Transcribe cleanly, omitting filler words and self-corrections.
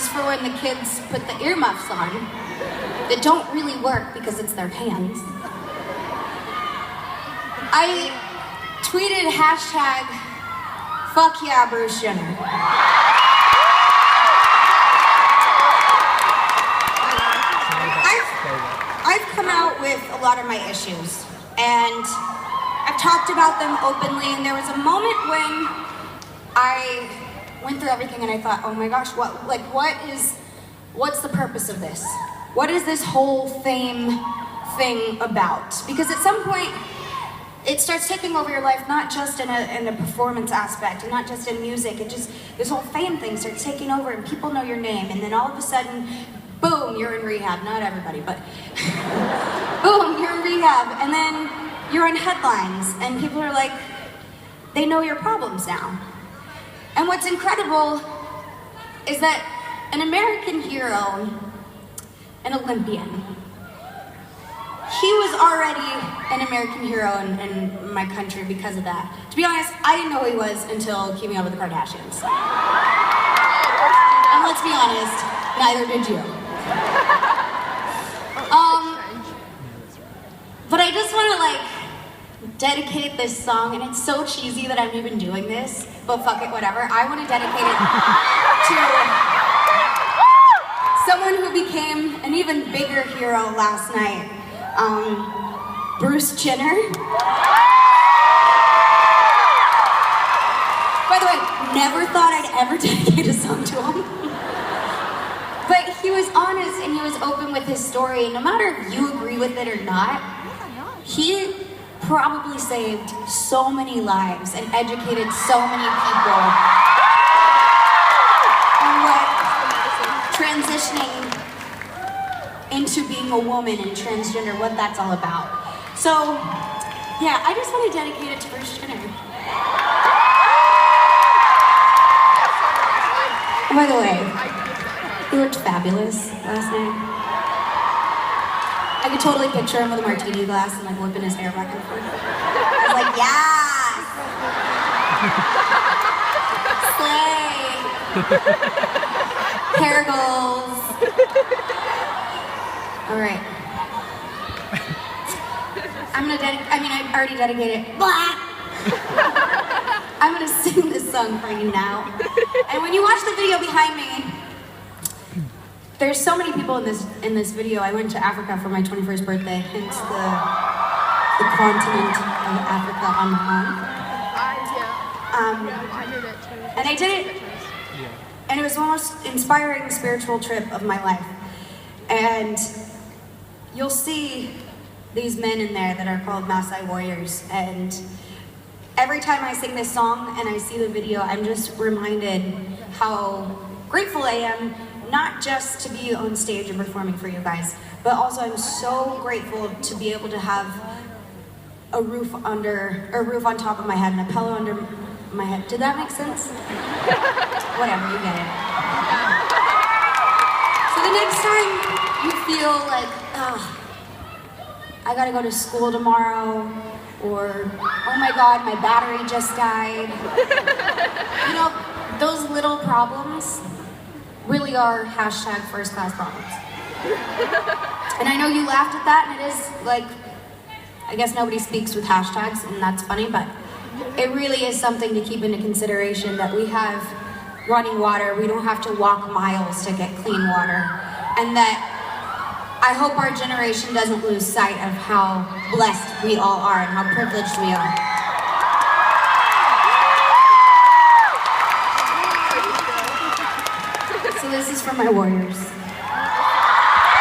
for when the kids put the earmuffs on that don't really work because it's their hands. I tweeted hashtag fuck yeah Bruce Jenner. I've come out with a lot of my issues and I've talked about them openly, and there was a moment when I went through everything and I thought, oh my gosh, what's the purpose of this? What is this whole fame thing about? Because at some point, it starts taking over your life, not just in a performance aspect, and not just in music. This whole fame thing starts taking over, and people know your name, and then all of a sudden, boom, you're in rehab. Not everybody, but boom, you're in rehab, and then you're on headlines, and people are like, they know your problems now. And what's incredible is that an American hero, an Olympian, he was already an American hero in my country because of that. To be honest, I didn't know who he was until Keeping Up with the Kardashians. And let's be honest, neither did you. But I just want to dedicate this song, and it's so cheesy that I'm even doing this, but fuck it, whatever. I want to dedicate it to someone who became an even bigger hero last night. Bruce Jenner. By the way, never thought I'd ever dedicate a song to him. But he was honest and he was open with his story, and no matter if you agree with it or not, he probably saved so many lives and educated so many people on what transitioning into being a woman and transgender, what that's all about. So, yeah, I just want to dedicate it to Bruce Jenner. By the way, he looked fabulous last night. I could totally picture him with a martini glass and whipping his hair back and forth. I was like, yes! Slay! Hair goals. All right. I already dedicated it. Blah! I'm gonna sing this song for you now. And when you watch the video behind me, there's so many people in this video. I went to Africa for my 21st birthday, hence the continent of Africa on the month. And I did it, and it was the most inspiring spiritual trip of my life. And you'll see these men in there that are called Maasai warriors, and every time I sing this song and I see the video, I'm just reminded how grateful I am, not just to be on stage and performing for you guys, but also I'm so grateful to be able to have a roof on top of my head and a pillow under my head. Did that make sense? Whatever, you get it. So the next time you feel like, I gotta go to school tomorrow, or, oh my God, my battery just died. You know, those little problems really are hashtag first class problems. And I know you laughed at that, and it is I guess nobody speaks with hashtags, and that's funny, but it really is something to keep into consideration that we have running water, we don't have to walk miles to get clean water, and that I hope our generation doesn't lose sight of how blessed we all are and how privileged we are. So this is for my warriors.